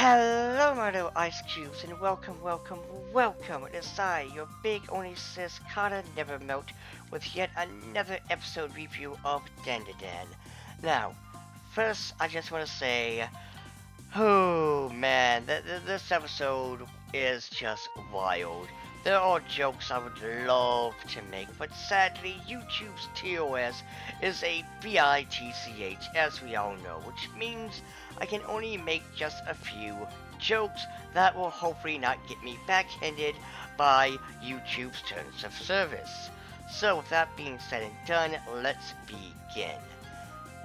Hello, my little ice cubes, and welcome, welcome, welcome. It is I, your big only sis, Calla Nevermelt, with yet another episode review of Dandadan. Now, first, I just want to say, oh man, this episode is just wild. There are jokes I would love to make, but sadly, YouTube's TOS is a bitch, as we all know, which means I can only make just a few jokes that will hopefully not get me backhanded by YouTube's terms of service. So with that being said and done, let's begin.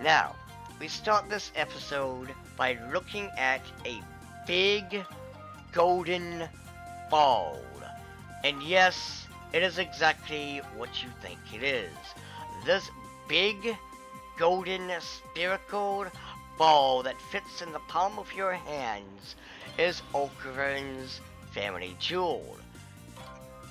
Now, we start this episode by looking at a big golden ball. And yes, it is exactly what you think it is. This big golden spherical ball that fits in the palm of your hands is Okuren's family jewel.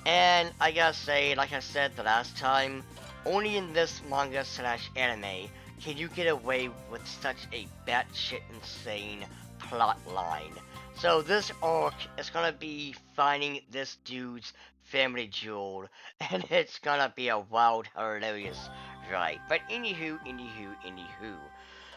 And I gotta say, like I said the last time, only in this manga slash anime can you get away with such a batshit insane plot line. So this arc is gonna be finding this dude's family jewel, and it's gonna be a wild, hilarious ride. But anywho.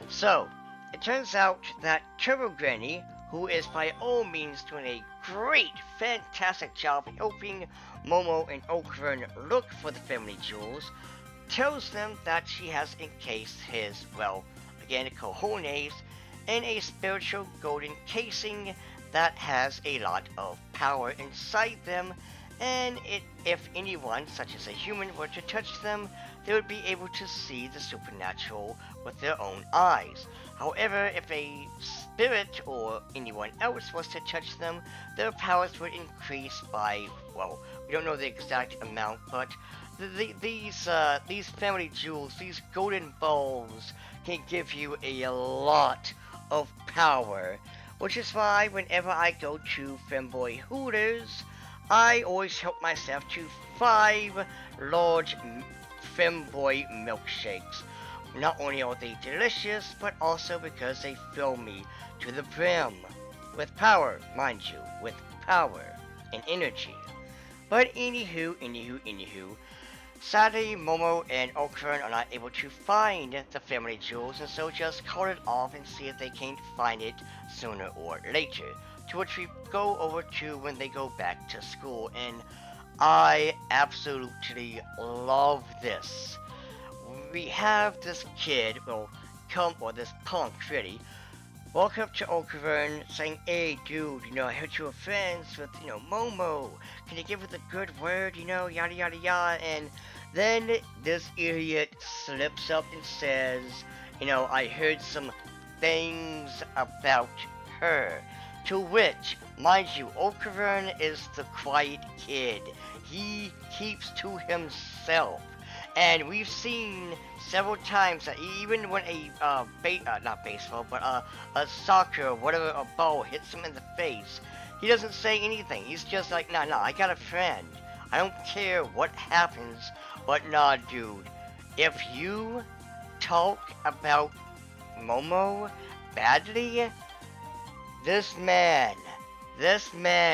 So, it turns out that Turbo Granny, who is by all means doing a great, fantastic job helping Momo and Okuren look for the family jewels, tells them that she has encased his, well, again, cojones in a spiritual golden casing that has a lot of power inside them, and if anyone, such as a human, were to touch them, they would be able to see the supernatural with their own eyes. However, if a spirit or anyone else was to touch them, their powers would increase by, well, we don't know the exact amount, but these family jewels, these golden balls, can give you a lot of power, which is why whenever I go to Femboy Hooters, I always help myself to 5 large Femboy milkshakes. Not only are they delicious, but also because they fill me to the brim. With power, mind you, with power and energy. But anywho, sadly, Momo and Okuren are not able to find the family jewels, and so just call it off and see if they can't find it sooner or later. To which we go over to when they go back to school, and I absolutely love this. We have this kid, this punk really, walk up to Okuren saying, "Hey dude, I heard you were friends with, Momo. Can you give her the good word, yada yada yada?" And then this idiot slips up and says, "I heard some things about her." To which, mind you, Okuren is the quiet kid. He keeps to himself. And we've seen several times that even when not baseball, but a soccer or whatever, a ball hits him in the face, he doesn't say anything. He's just like, nah, I got a friend. I don't care what happens, but nah, dude. If you talk about Momo badly, this man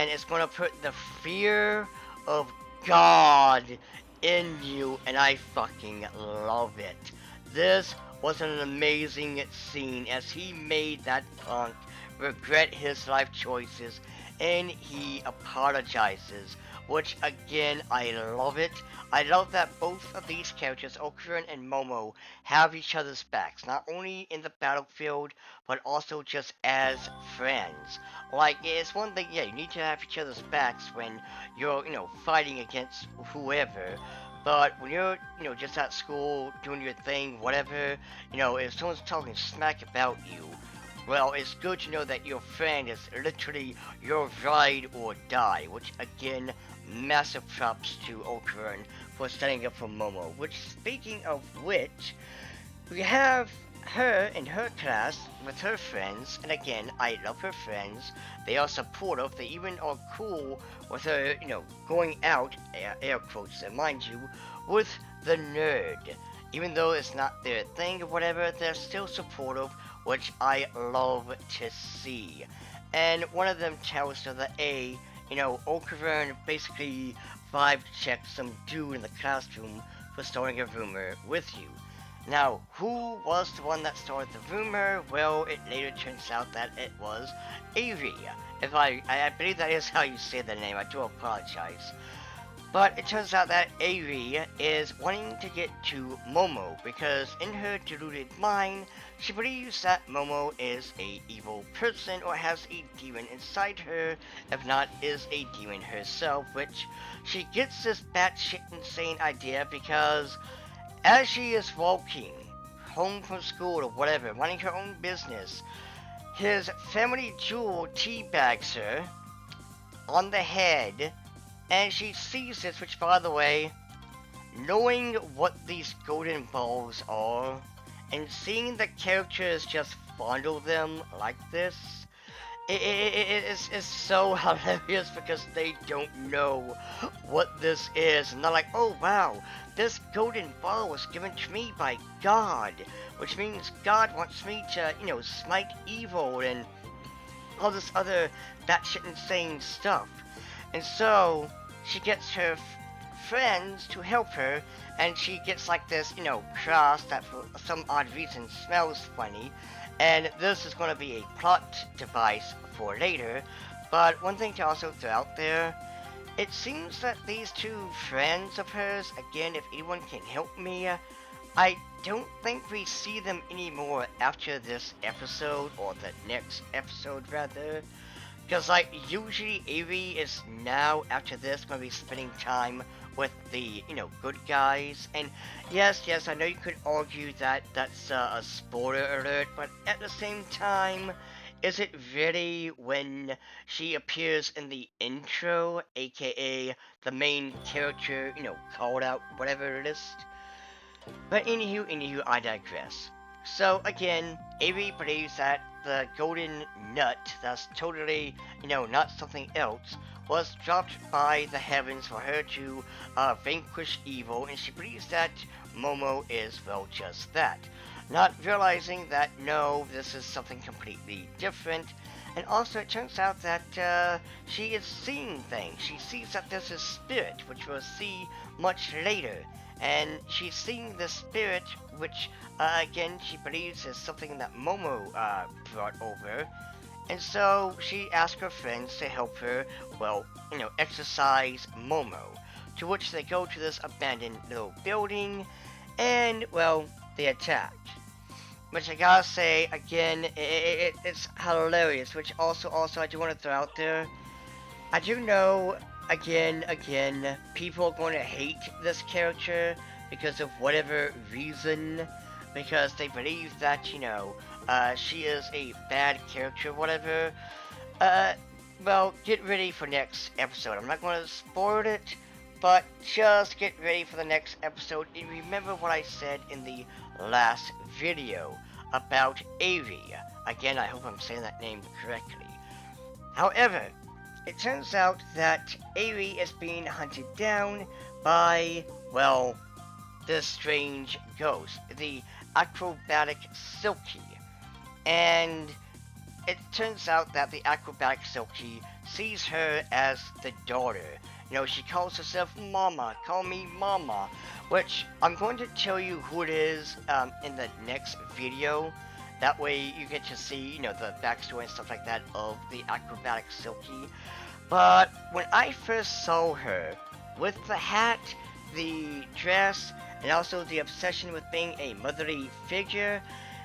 is gonna put the fear of God in you, and I fucking love it. This was an amazing scene as he made that punk regret his life choices, and he apologizes, which again, I love it. I love that both of these characters, Okuren and Momo, have each other's backs, not only in the battlefield, but also just as friends. Like, it's one thing, yeah, you need to have each other's backs when you're, fighting against whoever, but when you're, just at school, doing your thing, whatever, if someone's talking smack about you, well, it's good to know that your friend is literally your ride or die, which again, massive props to Okuren for standing up for Momo. Which, speaking of which, we have her in her class with her friends, and again, I love her friends. They are supportive, they even are cool with her, going out, air quotes, mind you, with the nerd. Even though it's not their thing or whatever, they're still supportive which I love to see. And one of them tells her that Okavern basically vibe checked some dude in the classroom for starting a rumor with you. Now, who was the one that started the rumor? Well, it later turns out that it was Avery. If I believe that is how you say the name. I do apologize. But it turns out that Avery is wanting to get to Momo because in her deluded mind, she believes that Momo is a evil person or has a demon inside her, if not is a demon herself, which she gets this batshit insane idea because as she is walking home from school or whatever, running her own business, his family jewel teabags her on the head, and she sees this, which, by the way, knowing what these golden balls are, and seeing the characters just fondle them like this, it's so hilarious because they don't know what this is. And they're like, oh wow, this golden ball was given to me by God, which means God wants me to, smite evil and all this other batshit insane stuff. And so she gets her friends to help her, and she gets like this, cross that for some odd reason smells funny. And this is going to be a plot device for later. But one thing to also throw out there, it seems that these two friends of hers, again, if anyone can help me, I don't think we see them anymore after this episode, or the next episode rather. Because, usually Avery is now, after this, going to be spending time with the, good guys. And yes, I know you could argue that that's a spoiler alert, but at the same time, is it really when she appears in the intro, aka the main character, called out, whatever it is? But anywho, I digress. So again, Avery believes that the golden nut, that's totally, not something else, was dropped by the heavens for her to vanquish evil, and she believes that Momo is, well, just that. Not realizing that, no, this is something completely different. And also, it turns out that she is seeing things. She sees that there's a spirit, which we'll see much later. And she's seeing the spirit, which, again, she believes is something that Momo brought over. And so she asks her friends to help her, well, exorcise Momo. To which they go to this abandoned little building, and, well, they attack. Which I gotta say, again, it's hilarious, which also I do want to throw out there. I do know, again, people are going to hate this character because of whatever reason, because they believe that, she is a bad character, whatever. Well, get ready for next episode. I'm not going to spoil it, but just get ready for the next episode, and remember what I said in the last video about Avery. Again, I hope I'm saying that name correctly. However, it turns out that Avery is being hunted down by, well, this strange ghost, the acrobatic Silky. And it turns out that the acrobatic Silky sees her as the daughter. She calls herself Mama, call me Mama, which I'm going to tell you who it is in the next video. That way you get to see, the backstory and stuff like that of the acrobatic Silky. But when I first saw her, with the hat, the dress, and also the obsession with being a motherly figure,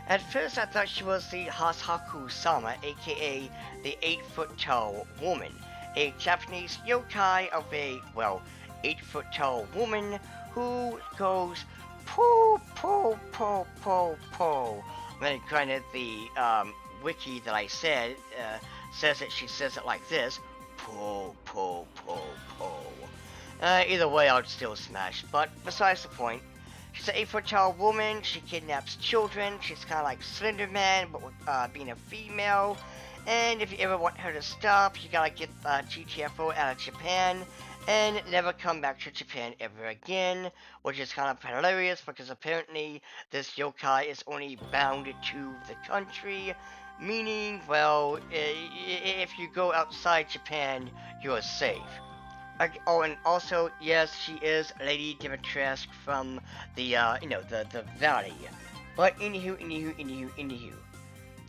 at first I thought she was the Hasaku-sama, aka the 8-foot-tall woman. A Japanese yokai of a, well, 8-foot-tall woman who goes poo poo poo poo poo. I mean, granted, the wiki that I said says that she says it like this: poo poo poo poo. Either way, I'd still smash. But besides the point, she's an 8-foot-tall woman. She kidnaps children. She's kind of like Slender Man, but with being a female. And if you ever want her to stop, you gotta get GTFO out of Japan and never come back to Japan ever again, which is kind of hilarious because apparently this yokai is only bound to the country, meaning, well, if you go outside Japan, you're safe. Oh, and also, yes, she is Lady Dimitrescu from the, the valley. But anywho.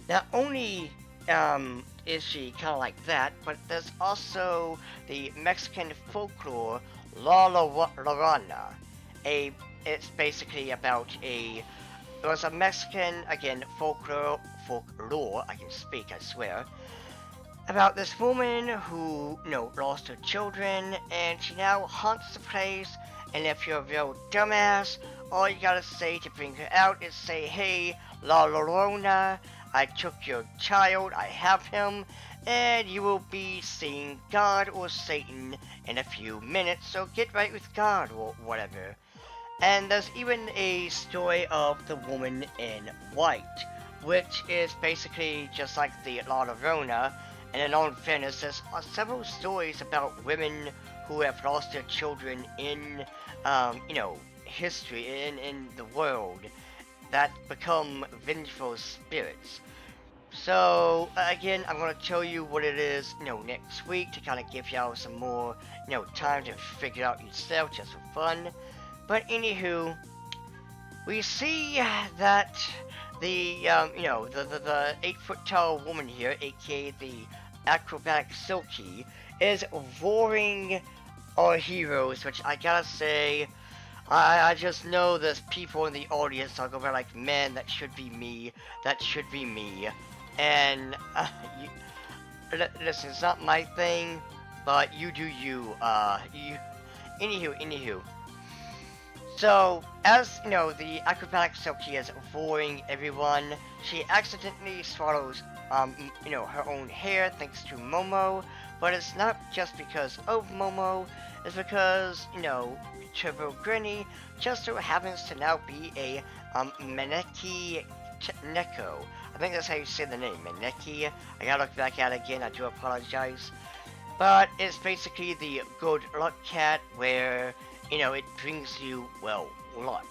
Not only is she kind of like that, but there's also the Mexican folklore La Llorona. A it's basically about it was a Mexican again folklore. I can speak, I swear, about this woman who, lost her children, and she now haunts the place. And if you're a real dumbass, all you gotta say to bring her out is say, "Hey, La Llorona, I took your child, I have him," and you will be seeing God or Satan in a few minutes, so get right with God or whatever. And there's even a story of the woman in white, which is basically just like the La Llorona. And in all fairness, there's several stories about women who have lost their children in, history, in the world, that become vengeful spirits. So, again, I'm going to tell you what it is, next week to kind of give y'all some more, time to figure it out yourself just for fun. But anywho, we see that the 8 foot tall woman here, aka the acrobatic Silky, is roaring our heroes, which I gotta say, I just know there's people in the audience are gonna be like, man, that should be me, that should be me. And, listen, it's not my thing, but you do you, anywho. So, as the acrobatic Silky is avoiding everyone, she accidentally swallows, her own hair thanks to Momo. But it's not just because of Momo, it's because, Turbo Granny just so happens to now be a, Maneki Neko. I think that's how you say the name, Maneki. I gotta look back at it again, I do apologize. But it's basically the good luck cat where, it brings you, well, luck.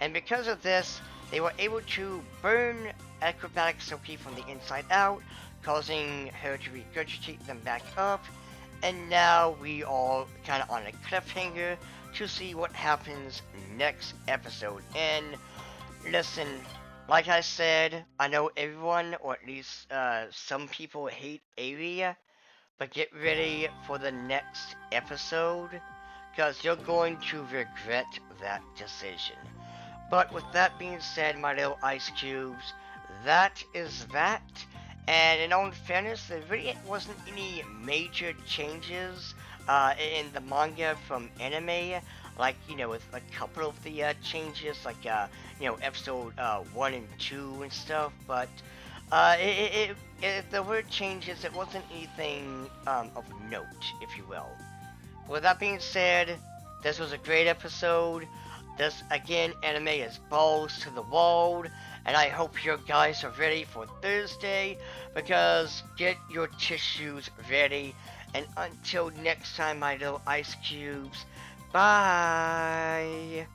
And because of this, they were able to burn acrobatic Silky from the inside out, causing her to regurgitate them back up. And now we are kind of on a cliffhanger to see what happens next episode. And listen, like I said, I know everyone, or at least some people, hate Aria, but get ready for the next episode, because you're going to regret that decision. But with that being said, my little ice cubes, that is that. And in all fairness, there really wasn't any major changes in the manga from anime. Like, with a couple of the changes, like, episode 1 and 2 and stuff. But if there were changes, it wasn't anything of note, if you will. With that being said, this was a great episode. This, again, anime is balls to the wall, and I hope you guys are ready for Thursday, because get your tissues ready. And until next time, my little ice cubes, bye!